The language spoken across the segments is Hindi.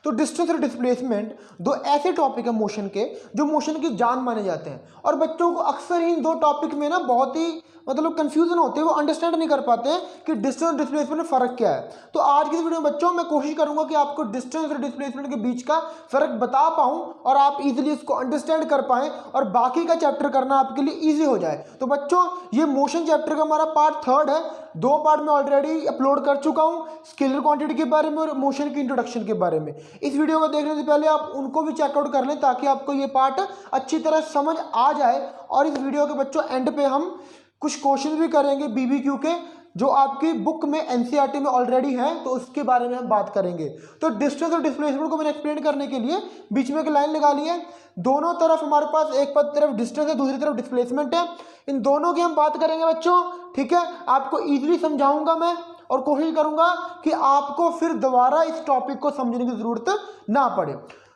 तो डिस्टेंस और डिस्प्लेसमेंट दो ऐसे टॉपिक है मोशन के जो मोशन की जान माने जाते हैं, और बच्चों को अक्सर ही इन दो टॉपिक में ना बहुत ही मतलब कंफ्यूजन होते हैं, वो अंडरस्टैंड नहीं कर पाते हैं कि डिस्टेंस और डिस्प्लेसमेंट में फ़र्क क्या है। तो आज की इस वीडियो में बच्चों मैं कोशिश करूंगा कि आपको डिस्टेंस और डिस्प्लेसमेंट के बीच का फ़र्क बता पाऊं और आप इजीली इसको अंडरस्टैंड कर पाएं और बाकी का चैप्टर करना आपके लिए ईजी हो जाए। तो बच्चों ये मोशन चैप्टर का हमारा पार्ट 3 है। 2 पार्ट में ऑलरेडी अपलोड कर चुका हूँ, स्केलर क्वांटिटी के बारे में और मोशन की इंट्रोडक्शन के बारे में। इस वीडियो को देखने से पहले आप उनको भी चेकआउट कर लें ताकि आपको ये पार्ट अच्छी तरह समझ आ जाए। और इस वीडियो के बच्चों एंड पे हम कुछ क्वेश्चन भी करेंगे BBQ के, जो आपकी बुक में NCERT में ऑलरेडी हैं, तो उसके बारे में हम बात करेंगे। तो डिस्टेंस और डिस्प्लेसमेंट को मैंने एक्सप्लेन करने के लिए बीच में एक लाइन लगा ली है। दोनों तरफ हमारे पास एक तरफ डिस्टेंस है, दूसरी तरफ डिस्प्लेसमेंट है। इन दोनों की हम बात करेंगे बच्चों, ठीक है। आपको ईजिली समझाऊंगा मैं और कोशिश करूंगा कि आपको फिर दोबारा इस टॉपिक को समझने की जरूरत ना पड़े।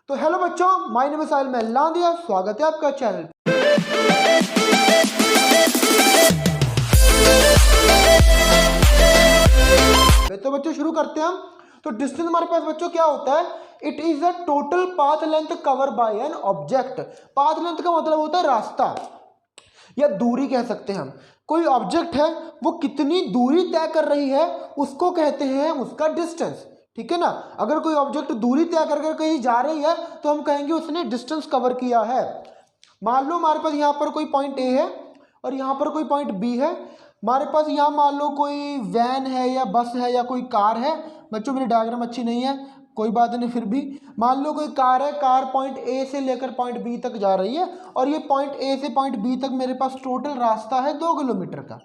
तो हेलो बच्चों, माय नेम इज साहिल, मैं लांदिया, स्वागत है आपका चैनल। तो बच्चों शुरू करते हैं हम। तो डिस्टेंस हमारे पास बच्चों क्या होता है? It is a total path length cover by an object. Path length का मतलब होता है रास्ता या दूरी कह सकते हैं हम। कोई ऑब्जेक्ट है, वो कितनी दूरी तय कर रही है उसको कहते हैं उसका डिस्टेंस, ठीक है ना। अगर कोई ऑब्जेक्ट दूरी तय कर कहीं जा रही है तो हम कहेंगे उसने डिस्टेंस कवर किया है। मान लो हमारे पास यहाँ पर कोई पॉइंट A है और यहाँ पर कोई पॉइंट B है। हमारे पास यहाँ मान लो कोई वैन है या बस है या कोई कार है। बच्चों मेरी डायग्राम अच्छी नहीं है, कोई बात नहीं, फिर भी मान लो कोई कार है, कार पॉइंट A से लेकर पॉइंट B तक जा रही है और ये पॉइंट A से पॉइंट B तक मेरे पास टोटल रास्ता है 2 किलोमीटर का।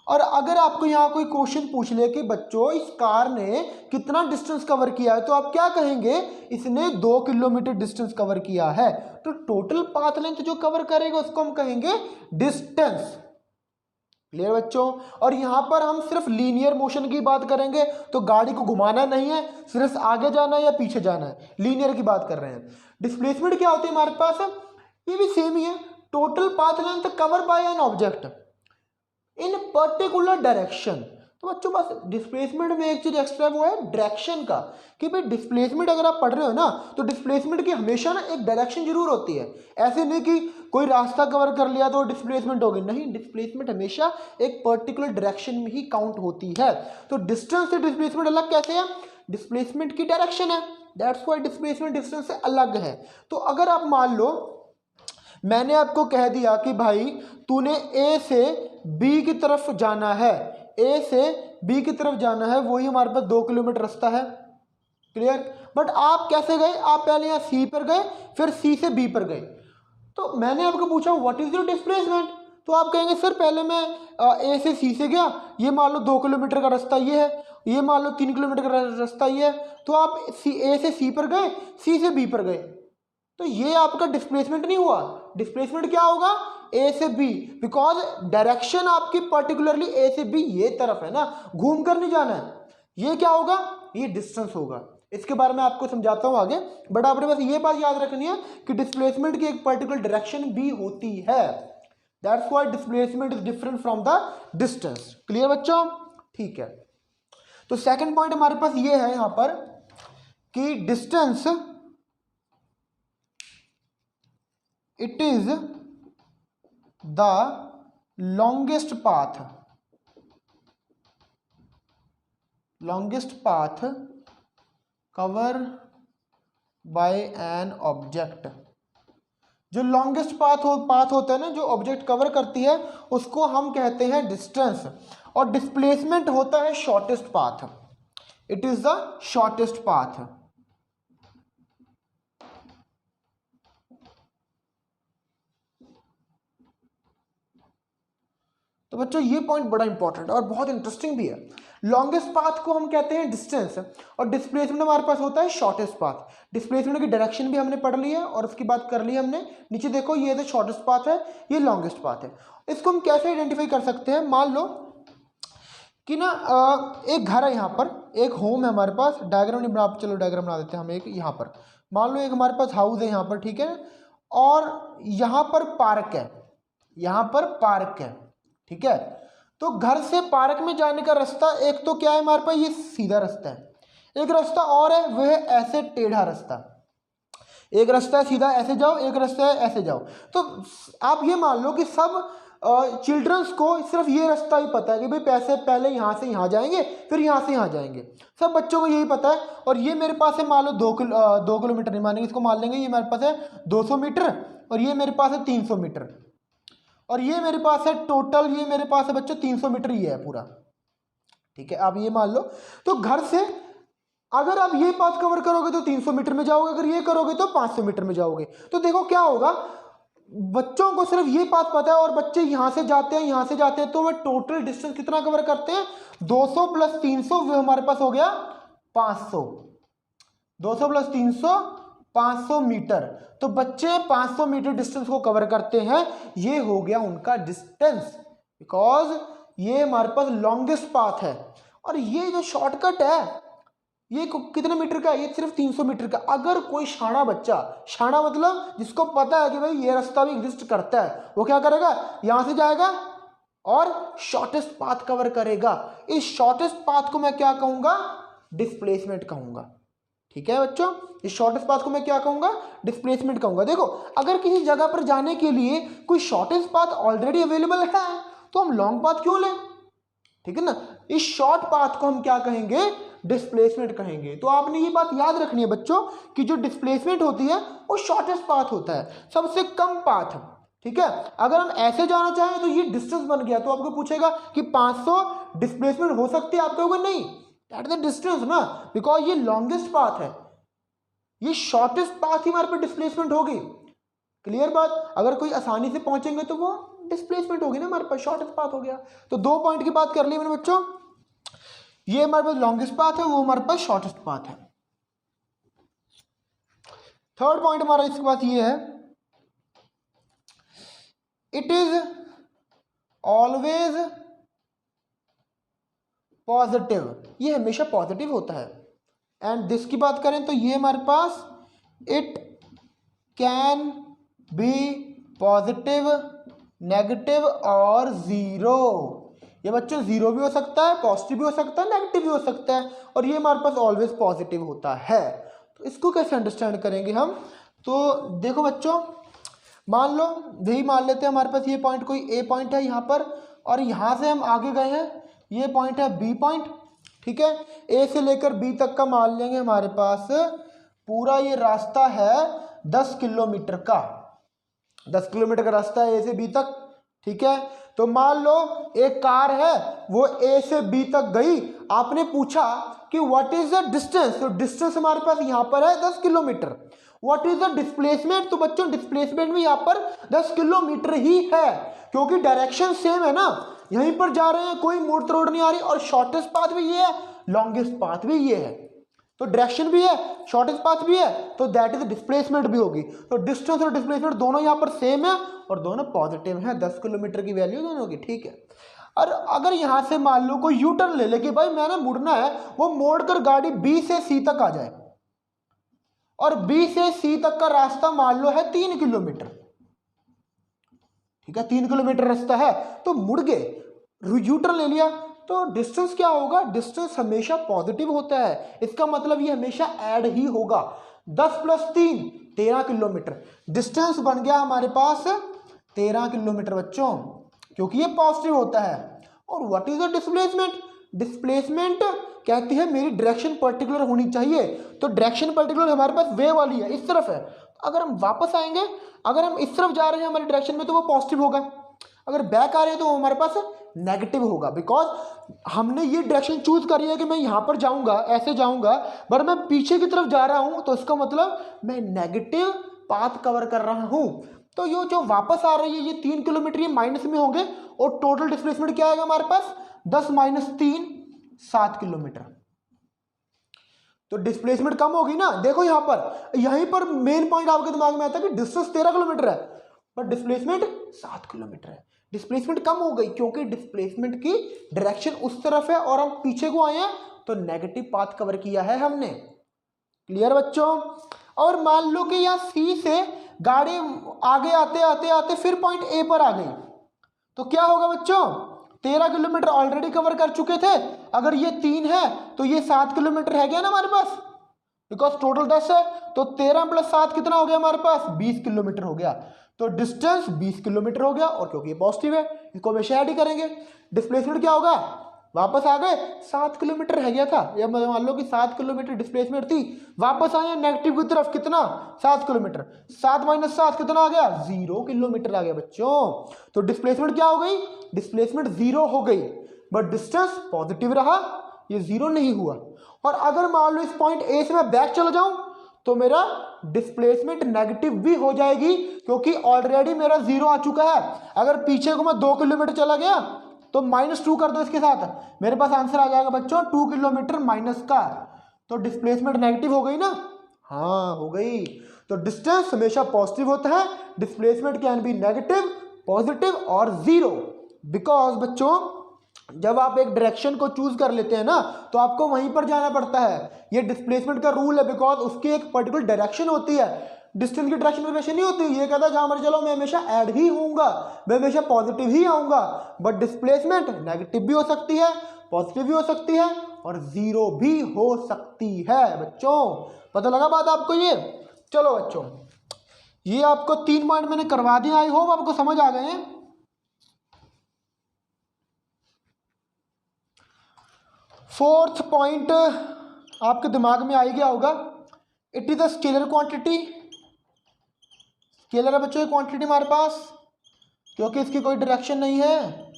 और अगर आपको यहाँ कोई क्वेश्चन पूछ ले कि बच्चों इस कार ने कितना डिस्टेंस कवर किया है, तो आप क्या कहेंगे? इसने 2 किलोमीटर डिस्टेंस कवर किया है। तो टोटल पाथ लेंथ जो कवर करेगा उसको हम कहेंगे डिस्टेंस। क्लियर बच्चों? और यहाँ पर हम सिर्फ लीनियर मोशन की बात करेंगे, तो गाड़ी को घुमाना नहीं है, सिर्फ आगे जाना है या पीछे जाना है, लीनियर की बात कर रहे हैं। डिस्प्लेसमेंट क्या होती है हमारे पास? ये भी सेम ही है, total path length cover by an object in particular direction. तो बच्चों बस डिस्प्लेसमेंट में एक चीज एक्स्ट्रा वो है डायरेक्शन का, कि भाई डिस्प्लेसमेंट अगर आप पढ़ रहे हो ना तो डिस्प्लेसमेंट की हमेशा ना एक डायरेक्शन जरूर होती है। ऐसे नहीं कि कोई रास्ता कवर कर लिया तो डिस्प्लेसमेंट होगी, नहीं, डिस्प्लेसमेंट हमेशा एक पर्टिकुलर डायरेक्शन में ही काउंट होती है। तो डिस्टेंस से डिस्प्लेसमेंट अलग कैसे है? डिस्प्लेसमेंट की डायरेक्शन है, दैट्स व्हाई डिस्प्लेसमेंट डिस्टेंस से अलग है। तो अगर आप मान लो मैंने आपको कह दिया कि भाई तूने A से B की तरफ जाना है, A से B की तरफ जाना है, वही हमारे पास 2 किलोमीटर रास्ता है। क्लियर? बट आप कैसे गए? आप पहले यहाँ C पर गए, फिर C से B पर गए। तो मैंने आपको पूछा व्हाट इज योर डिस्प्लेसमेंट, तो आप कहेंगे सर पहले मैं A से C से गया, ये मान लो 2 किलोमीटर का रास्ता ये है, ये मान लो 3 किलोमीटर का रास्ता ये है। तो आप A से C पर गए, C से B पर गए, तो ये आपका डिस्प्लेसमेंट नहीं हुआ। डिस्प्लेसमेंट क्या होगा? A से B, बिकॉज डायरेक्शन आपकी पर्टिकुलरली A से B ये तरफ है ना, घूम कर नहीं जाना है। ये क्या होगा? ये डिस्टेंस होगा। इसके बारे में आपको समझाता हूं आगे, बट आपने बस ये बात याद रखनी है कि डिस्प्लेसमेंट की एक पर्टिकुलर डायरेक्शन भी होती है। That's why displacement is different from the distance. Clear बच्चों? ठीक है। तो सेकंड पॉइंट हमारे पास ये है यहां पर कि distance it is the longest path cover by an object। जो लॉन्गेस्ट पाथ होता है ना, जो ऑब्जेक्ट कवर करती है, उसको हम कहते हैं डिस्टेंस। और डिस्प्लेसमेंट होता है shortest path, it is the shortest path. तो बच्चों ये पॉइंट बड़ा इंपॉर्टेंट है और बहुत इंटरेस्टिंग भी है। लॉन्गेस्ट पाथ को हम कहते हैं डिस्टेंस और डिस्प्लेसमेंट हमारे पास होता है शॉर्टेस्ट पाथ। डिस्प्लेसमेंट की डायरेक्शन भी हमने पढ़ ली है और उसकी बात कर ली हमने। नीचे देखो, ये तो शॉर्टेस्ट पाथ है, ये लॉन्गेस्ट पाथ है। इसको हम कैसे आइडेंटिफाई कर सकते हैं? मान लो कि ना एक घर है, यहाँ पर एक होम है हमारे पास। डायग्राम नहीं बना, चलो डायग्राम बना देते हैं हम एक। यहाँ पर मान लो एक हमारे पास हाउस है यहाँ पर, ठीक है, और यहाँ पर पार्क है, यहाँ पर पार्क है, ठीक है। तो घर से पार्क में जाने का रास्ता एक तो क्या है हमारे पास, ये सीधा रास्ता है। एक रास्ता और है, वह है ऐसे टेढ़ा रास्ता। एक रास्ता है सीधा ऐसे जाओ, एक रास्ता है ऐसे जाओ। तो आप ये मान लो कि सब चिल्ड्रंस को सिर्फ ये रास्ता ही पता है कि भाई पैसे पहले यहाँ से यहाँ जाएंगे, फिर यहाँ से यहाँ जाएंगे, सब बच्चों को यही पता है। और ये मेरे पास है मान लो 2 किलोमीटर नहीं मानेंगे, इसको मान लेंगे ये मेरे पास है 200 मीटर, और ये मेरे पास है 300 मीटर, और ये मेरे पास है टोटल, ये मेरे पास है बच्चों 300 मीटर ये है पूरा। ठीक है, आप ये मान लो। तो घर से अगर आप ये पाथ कवर करोगे तो 300 मीटर में जाओगे, अगर ये करोगे तो 500 मीटर में जाओगे। तो देखो क्या होगा, बच्चों को सिर्फ ये बात पता है और बच्चे यहां से जाते हैं यहां से जाते हैं, तो वे टोटल डिस्टेंस कितना कवर करते हैं, 200 प्लस 300, वो हमारे पास हो गया 500। 200 प्लस 300 500 मीटर। तो बच्चे 500 मीटर डिस्टेंस को कवर करते हैं, ये हो गया उनका डिस्टेंस, बिकॉज ये हमारे पास लॉन्गेस्ट पाथ है। और ये जो शॉर्टकट है ये कितने मीटर का है, ये सिर्फ 300 मीटर का। अगर कोई शाना बच्चा, शाना मतलब जिसको पता है कि भाई ये रास्ता भी एग्जिस्ट करता है, वो क्या करेगा, यहां से जाएगा और शॉर्टेस्ट पाथ कवर करेगा। इस शॉर्टेस्ट पाथ को मैं क्या कहूंगा, डिस्प्लेसमेंट कहूंगा। ठीक है बच्चों, इस शॉर्टेस्ट पाथ को मैं क्या कहूंगा, डिस्प्लेसमेंट कहूंगा। देखो अगर किसी जगह पर जाने के लिए कोई शॉर्टेस्ट पाथ ऑलरेडी अवेलेबल है तो हम लॉन्ग पाथ क्यों लें, ठीक है ना। इस शॉर्ट पाथ को हम क्या कहेंगे, डिस्प्लेसमेंट कहेंगे। तो आपने ये बात याद रखनी है बच्चों कि जो डिस्प्लेसमेंट होती है वो शॉर्टेस्ट पाथ होता है, सबसे कम पाथ। ठीक है, अगर हम ऐसे जाना चाहें तो ये डिस्टेंस बन गया, तो आपको पूछेगा कि 500 डिस्प्लेसमेंट हो सकती है, आप कहोगे नहीं, दैट इज द डिस्टेंस ना, बिकॉज ये लॉन्गेस्ट पाथ है, ये शॉर्टेस्ट पाथ ही हमारे पे डिस्प्लेसमेंट होगी। क्लियर बात, अगर कोई आसानी से पहुंचेंगे तो वो डिस्प्लेसमेंट होगी ना, हमारे पास शॉर्टेस्ट पाथ हो गया। तो 2 पॉइंट की बात कर ली मैंने बच्चों, ये हमारे पास लॉन्गेस्ट पाथ है, वो हमारे पास शॉर्टेस्ट पाथ है। थर्ड पॉइंट हमारा इसके पास ये है, इट इज ऑलवेज पॉजिटिव, ये हमेशा पॉजिटिव होता है। एंड दिस की बात करें तो ये हमारे पास it can be positive, negative और जीरो। ये बच्चों जीरो भी हो सकता है, पॉजिटिव भी हो सकता है, नेगेटिव भी हो सकता है, और ये हमारे पास ऑलवेज पॉजिटिव होता है। तो इसको कैसे अंडरस्टैंड करेंगे हम, तो देखो बच्चों, मान लो यही मान लेते हैं हमारे पास ये पॉइंट कोई ए पॉइंट है यहाँ पर, और यहाँ से हम आगे गए हैं, ये पॉइंट है बी पॉइंट। ठीक है, ए से लेकर बी तक का मान लेंगे हमारे पास पूरा ये रास्ता है 10 किलोमीटर का, 10 किलोमीटर का रास्ता है ए से बी तक। ठीक है, तो मान लो एक कार है वो ए से बी तक गई, आपने पूछा कि व्हाट इज द डिस्टेंस, तो डिस्टेंस हमारे पास यहाँ पर है 10 kilometre. What is the displacement, तो बच्चों डिस्प्लेसमेंट भी यहाँ पर 10 किलोमीटर ही है, क्योंकि डायरेक्शन सेम है ना, यहीं पर जा रहे हैं, कोई मोड़ तोड़ नहीं आ रही, और शॉर्टेस्ट पाथ भी ये है, लॉन्गेस्ट पाथ भी ये है, तो डायरेक्शन भी है, शॉर्टेस्ट पाथ भी है, तो दैट इज डिस्प्लेसमेंट भी होगी। तो डिस्टेंस और डिस्प्लेसमेंट दोनों यहाँ पर सेम है और दोनों पॉजिटिव है, 10 किलोमीटर की वैल्यू दोनों की। ठीक है, और अगर यहाँ से मान लो कोई यू टर्न ले ले कि भाई मैंने मुड़ना है, वो मोड़कर गाड़ी बी से सी तक आ जाए, और बी से सी तक का रास्ता मान लो है 3 किलोमीटर। ठीक है, 3 किलोमीटर रास्ता है, तो मुड़ गए, यू टर्न ले लिया, तो डिस्टेंस क्या होगा, डिस्टेंस हमेशा पॉजिटिव होता है, इसका मतलब ये हमेशा ऐड ही होगा। 10 प्लस 3 13 किलोमीटर, डिस्टेंस बन गया हमारे पास 13 किलोमीटर बच्चों, क्योंकि ये पॉजिटिव होता है। और what is the displacement, displacement कहती है मेरी डायरेक्शन पर्टिकुलर होनी चाहिए, तो डायरेक्शन पर्टिकुलर हमारे पास वे वाली है, इस तरफ है। अगर हम वापस आएंगे, अगर हम इस तरफ जा रहे हैं हमारी डायरेक्शन में, तो वो पॉजिटिव होगा, अगर बैक आ रहे हैं तो वो हमारे पास नेगेटिव होगा, बिकॉज हमने ये डायरेक्शन चूज करी है कि मैं यहाँ पर जाऊँगा, ऐसे जाऊँगा, बट मैं पीछे की तरफ जा रहा हूँ, तो इसका मतलब मैं नेगेटिव पाथ कवर कर रहा हूँ। तो ये जो वापस आ रही है ये 3 किलोमीटर ये माइनस में होंगे, और टोटल डिस्प्लेसमेंट क्या आएगा हमारे पास, 10 माइनस 3 7 किलोमीटर। तो डिस्प्लेसमेंट कम होगी ना। देखो यहाँ पर, यहीं पर मेन पॉइंट आपके दिमाग में आता है कि डिस्टेंस 13 किलोमीटर है, पर डिस्प्लेसमेंट 7 किलोमीटर है। डिस्प्लेसमेंट कम हो गई क्योंकि डिस्प्लेसमेंट की डायरेक्शन उस तरफ है और हम पीछे को आए हैं, तो नेगेटिव पाथ कवर किया है हमने। क्लियर बच्चों। और मान लो कि यहाँ सी से गाड़ी आगे आते आते आते फिर पॉइंट ए पर आ गई, तो क्या होगा बच्चों, 13 किलोमीटर ऑलरेडी कवर कर चुके थे। अगर ये 3 है तो ये 7 किलोमीटर रह गया ना हमारे पास, बिकॉज टोटल 10 है, तो 13 + 7 कितना हो गया हमारे पास, 20 किलोमीटर हो गया। तो डिस्टेंस 20 किलोमीटर हो गया, और क्योंकि ये पॉजिटिव है इसको हमेशा ऐड ही करेंगे। डिस्प्लेसमेंट क्या होगा, वापस आ गए, 7 किलोमीटर रह गया था, या मान लो कि 7 किलोमीटर डिस्प्लेसमेंट थी, वापस आए नेगेटिव की तरफ, कितना 7 किलोमीटर, 7 - 7 कितना आ गया, 0 किलोमीटर आ गया बच्चों। तो डिस्प्लेसमेंट क्या हो गई, डिस्प्लेसमेंट 0 हो गई, बट डिस्टेंस पॉजिटिव रहा, ये 0 नहीं हुआ। और अगर मान लो इस पॉइंट ए से मैं बैक चला जाऊं तो मेरा डिस्प्लेसमेंट नेगेटिव भी हो जाएगी, क्योंकि ऑलरेडी मेरा 0 आ चुका है। अगर पीछे को मैं 2 किलोमीटर चला गया तो -2 कर दो इसके साथ, मेरे पास आंसर आ जाएगा बच्चों 2 किलोमीटर माइनस का। तो डिस्प्लेसमेंट नेगेटिव हो गई ना, हाँ हो गई। तो डिस्टेंस हमेशा पॉजिटिव होता है, displacement can be negative, positive और 0, बिकॉज बच्चों जब आप एक डायरेक्शन को चूज कर लेते हैं ना तो आपको वहीं पर जाना पड़ता है। ये डिस्प्लेसमेंट का रूल है, बिकॉज उसकी एक पर्टिकुलर डायरेक्शन होती है, डिस्टेंस की डायरेक्शन में वैसे नहीं होती। ये कहता है जहां मर्जी चलो मैं हमेशा ऐड ही होऊंगा, मैं हमेशा पॉजिटिव ही आऊंगा, बट डिस्प्लेसमेंट नेगेटिव भी हो सकती है, पॉजिटिव भी हो सकती है और 0 भी हो सकती है बच्चों। पता लगा बात आपको ये। चलो बच्चों ये आपको 3 पॉइंट मैंने करवा दिया, आई होप आपको समझ आ गए हैं। फोर्थ पॉइंट आपके दिमाग में आ ही गया होगा, it is a scalar quantity. Scalar है बच्चों ये क्वांटिटी हमारे पास, क्योंकि इसकी कोई डायरेक्शन नहीं है।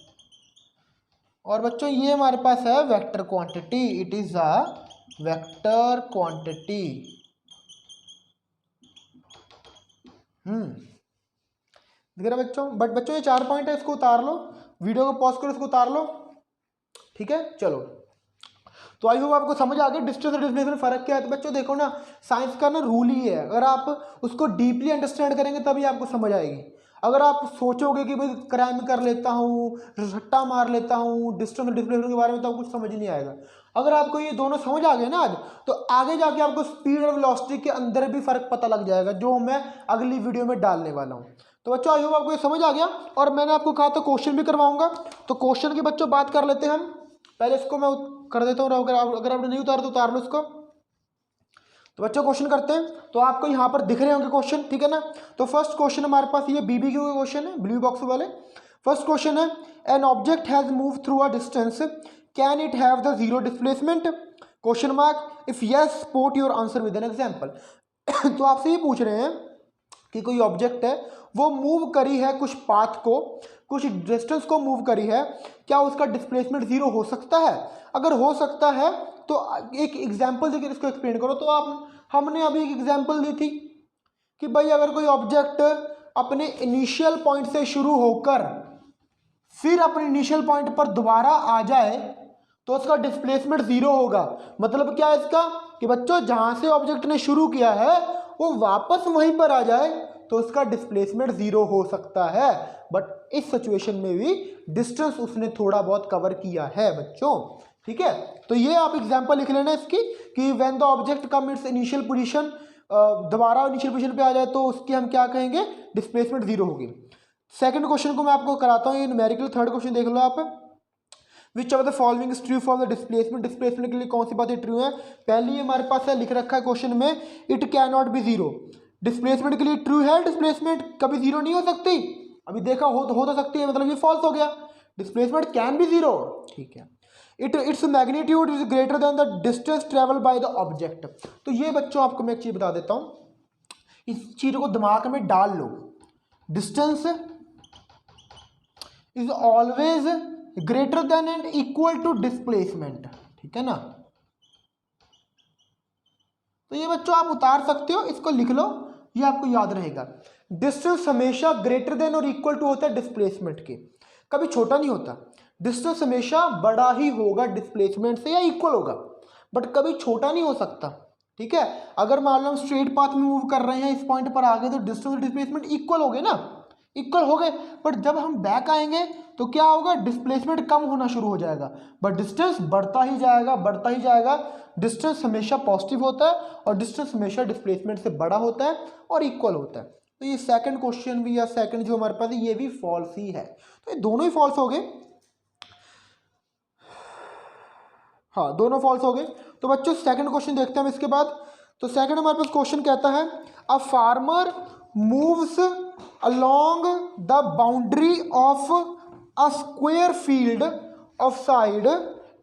और बच्चों ये हमारे पास है vector quantity, it is a vector quantity. दिख रहा बच्चों। बट बच्चों ये 4 पॉइंट है, इसको उतार लो, वीडियो को पॉज करो, इसको उतार लो, ठीक है। चलो तो आई होप आपको समझ आ गया डिस्टेंस और डिस्प्लेसमेंट फर्क क्या है। तो बच्चों देखो ना, साइंस का ना रूल ही है, अगर आप उसको डीपली अंडरस्टैंड करेंगे तभी आपको समझ आएगी। अगर आप सोचोगे कि भाई क्राइम कर लेता हूँ, रट्टा मार लेता हूँ, डिस्टेंस और डिस्प्लेसमेंट के बारे में, तो आपको कुछ समझ नहीं आएगा। अगर आपको ये दोनों समझ आ गए ना आज, तो आगे जाके आपको स्पीड और वेलोसिटी के अंदर भी फर्क पता लग जाएगा, जो मैं अगली वीडियो में डालने वाला हूँ। तो बच्चों आई होप आपको ये समझ आ गया। और मैंने आपको कहा था क्वेश्चन भी करवाऊंगा, तो क्वेश्चन की बच्चों बात कर लेते हैं हम। पहले इसको मैं कर देता हूँ, अगर आपने नहीं उतारा तो उतार लो इसको। तो बच्चों क्वेश्चन करते हैं, तो आपको यहाँ पर दिख रहे होंगे क्वेश्चन, ठीक है ना। तो फर्स्ट क्वेश्चन हमारे पास ये BBQ का क्वेश्चन है, ब्लू बॉक्स वाले। फर्स्ट क्वेश्चन है, an object has move through a distance, can it have the 0 displacement, question mark, if yes put your answer with an example. तो आपसे ये पूछ रहे हैं कि कोई ऑब्जेक्ट है, वो मूव करी है कुछ पाथ को, कुछ डिस्टेंस को मूव करी है, क्या उसका डिस्प्लेसमेंट 0 हो सकता है। अगर हो सकता है तो एक एग्जांपल देकर इसको एक्सप्लेन करो। तो हमने अभी एक एग्जांपल दी थी कि भाई अगर कोई ऑब्जेक्ट अपने इनिशियल पॉइंट से शुरू होकर फिर अपने इनिशियल पॉइंट पर दोबारा आ जाए तो उसका डिस्प्लेसमेंट 0 होगा। मतलब क्या है इसका, कि बच्चों जहां से ऑब्जेक्ट ने शुरू किया है वो वापस वहीं पर आ जाए तो उसका डिस्प्लेसमेंट 0 हो सकता है। बट इस सिचुएशन में भी डिस्टेंस उसने थोड़ा बहुत कवर किया है बच्चों, ठीक है। तो ये आप एग्जांपल लिख लेना इसकी, कि when the object come it's initial position, दोबारा इनिशियल पोजीशन पे आ जाए तो उसकी हम क्या कहेंगे, डिस्प्लेसमेंट 0 होगी। सेकंड क्वेश्चन को मैं आपको कराता हूँ, ये न्यूमेरिकल। थर्ड क्वेश्चन देख लो आप, which of the following is true for the displacement. Displacement के लिए कौन सी बातें ट्रू है। पहली हमारे पास है, लिख रखा है क्वेश्चन में, it can not be 0। Displacement के लिए ट्रू है, डिस्प्लेसमेंट कभी 0 नहीं हो सकती। अभी देखा हो तो सकती है, मतलब ये फॉल्स हो गया, डिस्प्लेसमेंट कैन बी 0, ठीक है। Its magnitude is greater than the distance travel by the object. तो ये बच्चों आपको मैं एक चीज बता देता हूं, इस चीज को दिमाग में डाल लो, distance is always greater than and equal to displacement, ठीक है ना। तो ये बच्चों आप उतार सकते हो, इसको लिख लो, ये आपको याद रहेगा। डिस्टेंस हमेशा ग्रेटर देन और इक्वल टू होता है डिस्प्लेसमेंट के, कभी छोटा नहीं होता। डिस्टेंस हमेशा बड़ा ही होगा डिस्प्लेसमेंट से या इक्वल होगा, बट कभी छोटा नहीं हो सकता, ठीक है। अगर मान लो हम स्ट्रेट पाथ में मूव कर रहे हैं, इस पॉइंट पर आ गए तो डिस्टेंस और डिस्प्लेसमेंट इक्वल हो गए ना, इक्वल हो गए। बट जब हम बैक आएंगे तो क्या होगा, डिस्प्लेसमेंट कम होना शुरू हो जाएगा, बट डिस्टेंस बढ़ता ही जाएगा, बढ़ता ही जाएगा। डिस्टेंस हमेशा पॉजिटिव होता है और डिस्टेंस हमेशा डिस्प्लेसमेंट से बड़ा होता है और इक्वल होता है। तो ये सेकंड क्वेश्चन भी, या सेकंड जो हमारे पास है, ये भी फॉल्स ही है। तो ये दोनों ही फॉल्स हो गए। हाँ दोनों फॉल्स हो गए। तो बच्चों सेकंड क्वेश्चन देखते हैं हम इसके बाद। तो सेकंड हमारे पास क्वेश्चन कहता है a farmer moves along the boundary of a square field of side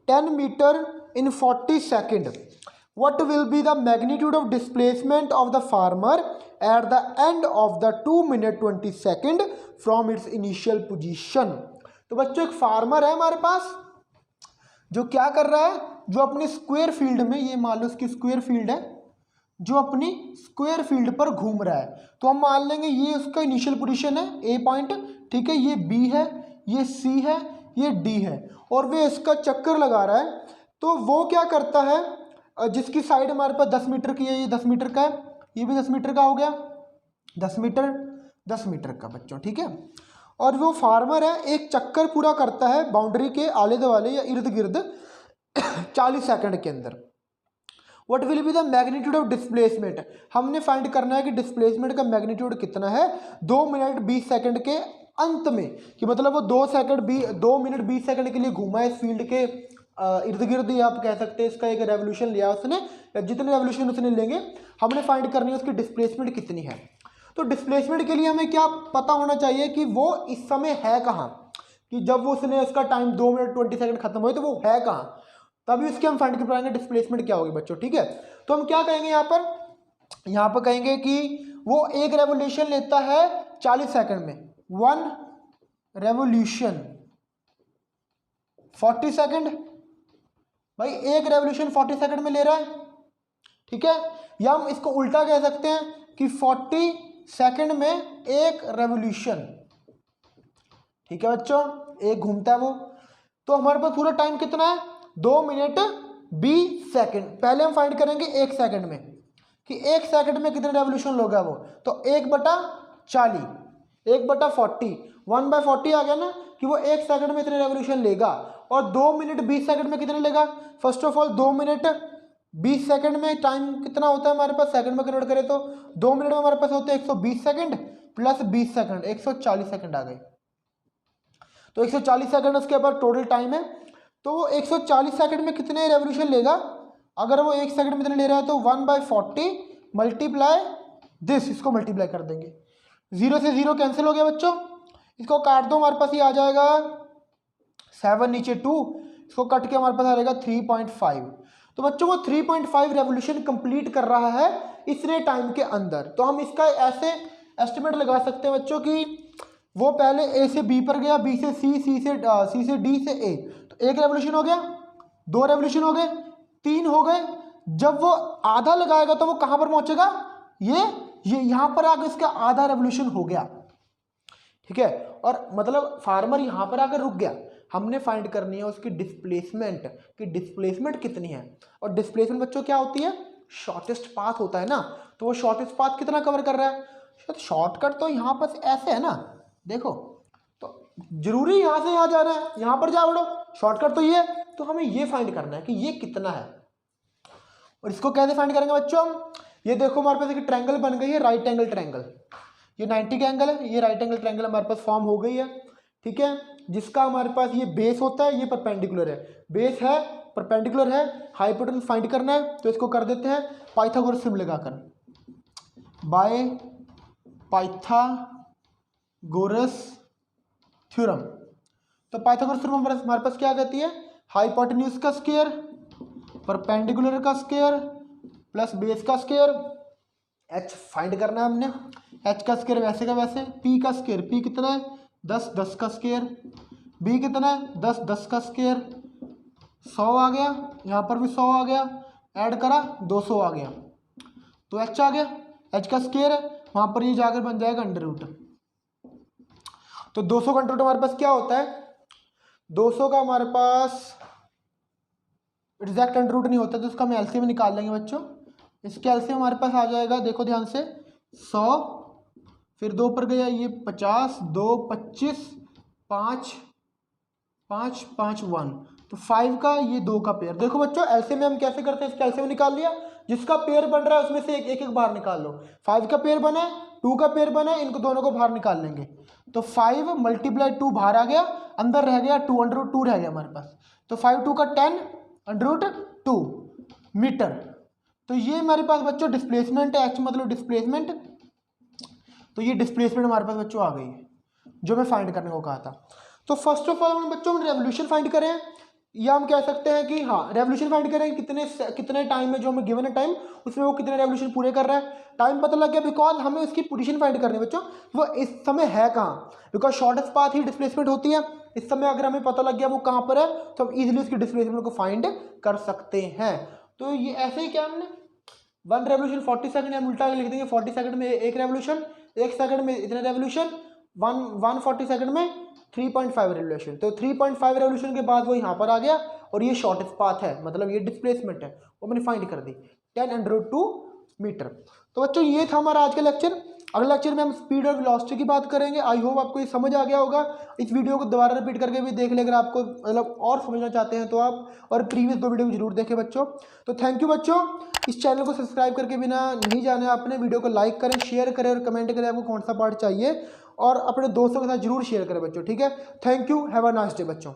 10 metre in 40 second. What will be the magnitude of displacement of the farmer at the end of the 2 minute 20 second from its initial position? तो बच्चों एक फार्मर है हमारे पास जो क्या कर रहा है, जो अपनी स्क्वायर फील्ड में, ये मान लो इसकी स्क्वायर फील्ड है, जो अपनी स्क्वायर फील्ड पर घूम रहा है। तो हम मान लेंगे ये उसका इनिशियल पोजीशन है ए पॉइंट, ठीक है, ये बी है, ये सी है, ये डी है, और वे इसका चक्कर लगा रहा है। तो वो क्या करता है, जिसकी साइड हमारे पास 10 मीटर की है, ये 10 मीटर का है, ये भी 10 मीटर का हो गया, 10 मीटर 10 मीटर का बच्चों, ठीक है। और वो फार्मर है एक चक्कर पूरा करता है बाउंड्री के आले दुआले या इर्द गिर्द 40 सेकंड के अंदर। What will be the magnitude of displacement, हमने फाइंड करना है कि डिस्प्लेसमेंट का मैग्नीट्यूड कितना है 2 मिनट 20 सेकंड के अंत में, कि मतलब वो 2 मिनट 20 सेकंड के लिए घूमा है इस फील्ड के इर्द गिर्द, या आप कह सकते हैं इसका एक रेवोल्यूशन लिया उसने, या जितने रेवोल्यूशन उसने लेंगे हमने फाइंड करनी है उसकी डिस्प्लेसमेंट कितनी है। तो डिस्प्लेसमेंट के लिए हमें क्या पता होना चाहिए कि वो इस समय है कहाँ, कि जब वो उसने उसका टाइम 2 मिनट 20 सेकंड खत्म हुए तो वो है कहाँ, तभी उसके हम फाइंड कर पाएंगे डिस्प्लेसमेंट क्या होगी बच्चों, ठीक है। तो हम क्या कहेंगे यहाँ पर कहेंगे कि वो एक रेवोल्यूशन लेता है 40 सेकंड में, 1 रेवोल्यूशन 40 सेकंड, भाई एक रेवोल्यूशन 40 सेकंड में ले रहा है, ठीक है। या हम इसको उल्टा कह सकते हैं कि 40 सेकंड में एक रेवोल्यूशन, ठीक है बच्चों, एक घूमता है वो। तो हमारे पास पूरा टाइम कितना है 2 मिनट 20 सेकंड। पहले हम फाइंड करेंगे 1 सेकंड में कि 1 सेकंड में कितने रेवोल्यूशन लोगे वो, तो 1/40 1/40 1/40 आ गया ना, कि वो 1 सेकंड में इतने रेवोल्यूशन लेगा। और 2 मिनट 20 सेकंड में कितने लेगा, first of all 2 minute 20 second में टाइम कितना होता है हमारे पास, सेकंड में कन्वर्ट करें तो 2 मिनट में हमारे पास होते हैं 120 सेकंड प्लस 20 सेकंड 140 सेकंड आ गए। तो 140 सेकंड उसके बाद टोटल टाइम है। तो वो 140 सेकंड में कितने रेवोल्यूशन लेगा, अगर वो 1 सेकंड में इतने ले रहा है तो 1/40 मल्टीप्लाई दिस, इसको मल्टीप्लाई कर देंगे, 0 से 0 कैंसिल हो गया बच्चों, इसको काट दो, हमारे पास ये आ जाएगा 7 नीचे 2, इसको कट के हमारे पास आ जाएगा 3.5। तो बच्चों वो 3.5 रेवोल्यूशन कंप्लीट कर रहा है इतने टाइम के अंदर। तो हम इसका ऐसे एस्टिमेट लगा सकते हैं बच्चों कि वो पहले ए से बी पर गया, बी से सी, सी से डी से ए, तो 1 रेवोल्यूशन हो गया, 2 रेवोल्यूशन हो गए, 3 हो गए। जब वो आधा लगाएगा तो वो कहाँ पर पहुंचेगा, ये यहाँ पर आकर इसका आधा रेवोल्यूशन हो गया, ठीक है। और मतलब फार्मर यहाँ पर आकर रुक गया। हमने फाइंड करनी है उसकी डिस्प्लेसमेंट, कि डिस्प्लेसमेंट कितनी है। और डिस्प्लेसमेंट बच्चों क्या होती है, शॉर्टेस्ट पाथ होता है ना, तो वो शॉर्टेस्ट पाथ कितना कवर कर रहा है, शायद शॉर्टकट तो यहाँ पर ऐसे है ना, देखो, तो जरूरी यहाँ से यहाँ जा रहा है, यहाँ पर जा बढ़ो, शॉर्टकट तो ये है। तो हमें ये फाइंड करना है कि ये कितना है। और इसको कैसे फाइंड करेंगे बच्चों हम, ये देखो हमारे पास एक ट्रायंगल बन गई है, राइट एंगल ट्रायंगल, ये 90 का एंगल है, ये राइट एंगल ट्रायंगल हमारे पास फॉर्म हो गई है, ठीक है। जिसका हमारे पास ये बेस होता है, ये परपेंडिकुलर है, बेस है परपेंडिकुलर है, हाइपोटेन्यूज फाइंड करना है। तो इसको कर देते हैं पाइथागोरस थ्योरम लगाकर, बाय पाइथागोरस थ्योरम। तो पाइथागोरस थ्योरम हमारे पास क्या कहती है, हाइपोटेन्यूज का स्क्वायर परपेंडिकुलर का स्क्वायर प्लस बेस का स्क्वायर, एच फाइंड करना है हमने, एच का स्क्वायर वैसे का वैसे, पी का स्क्वायर, पी कितना है 10 10 का स्क्वायर, बी कितना है 10 10 का स्क्वायर, 100 आ गया, यहाँ पर भी 100 आ गया, ऐड करा 200 आ गया, तो एच आ गया, एच का स्क्वायर है, वहाँ पर ये जाकर बन जाएगा अंडर रूट। तो 200 का अंडर रूट हमारे पास क्या होता है, 200 का हमारे पास एग्जैक्ट अंडर रूट नहीं होता, तो इसका हम एलसीएम निकाल लेंगे बच्चों। इसके एलसीएम हमारे पास आ जाएगा, देखो ध्यान से, 100 फिर 2 पर गया ये 50, 2 25, 5 5 5 1, तो 5 का ये 2 का पेयर। देखो बच्चों एलसीएम में हम कैसे करते हैं, इसका एलसीएम निकाल लिया, जिसका पेयर बन रहा है उसमें से एक एक बाहर निकाल लो। 5 का पेयर बना है, 2 का पेयर बना है, इनको दोनों को बाहर निकाल लेंगे। तो 5 × 2 बाहर आ गया, अंदर रह गया 2 अंडर रूट 2 रह गया हमारे पास। तो 5 2 का 10, √2 मीटर। तो ये हमारे पास बच्चों डिस्प्लेसमेंट है, एच मतलब डिस्प्लेसमेंट। तो ये डिस्प्लेसमेंट हमारे पास बच्चों आ गई है जो मैं फाइंड करने को कहा था। तो फर्स्ट ऑफ ऑल बच्चों हम रेवोल्यूशन फाइंड करें, या हम कह सकते हैं कि हाँ रेवोल्यूशन फाइंड करें कितने टाइम में, जो हमें गिवन है टाइम, उसमें वो कितने रेवोल्यूशन पूरे कर रहा है। टाइम पता लग गया, बिकॉज हमें उसकी पोजीशन फाइंड करनी है बच्चों, वो इस समय है कहाँ, because shortest path he displacement होती है। इस समय अगर हमें पता लग गया वो कहाँ पर है, तो हम इजीली उसकी डिस्प्लेसमेंट को फाइंड कर सकते हैं। तो ये ऐसे ही क्या हमने 1 रेवोल्यूशन 40 सेकंड, हम उल्टा लिख देंगे 40 सेकंड में 1 रेवोल्यूशन, 1 सेकंड में इतने रेवोल्यूशन, 140 सेकंड में 3.5 रेवोल्यूशन। तो 3.5 रेवोल्यूशन के बाद वो यहाँ पर आ गया, और ये शॉर्टेस्ट पाथ है, मतलब ये डिस्प्लेसमेंट है, वो मैंने फाइंड कर दी 10√2 मीटर। तो बच्चों ये था हमारा आज का लेक्चर। अगले लेक्चर में हम स्पीड और वेलोसिटी की बात करेंगे। आई होप आपको ये समझ आ गया होगा। इस वीडियो को दोबारा रिपीट करके भी देख ले अगर आपको मतलब और समझना चाहते हैं तो आप, और प्रीवियस 2 वीडियो जरूर देखें बच्चों। तो थैंक यू बच्चों। इस चैनल को सब्सक्राइब करके बिना नहीं जाना है आपने, वीडियो को लाइक करें, शेयर करें और कमेंट करें आपको कौन सा पार्ट चाहिए, और अपने दोस्तों के साथ जरूर शेयर करें बच्चों, ठीक है। Thank you, have a nice day बच्चों।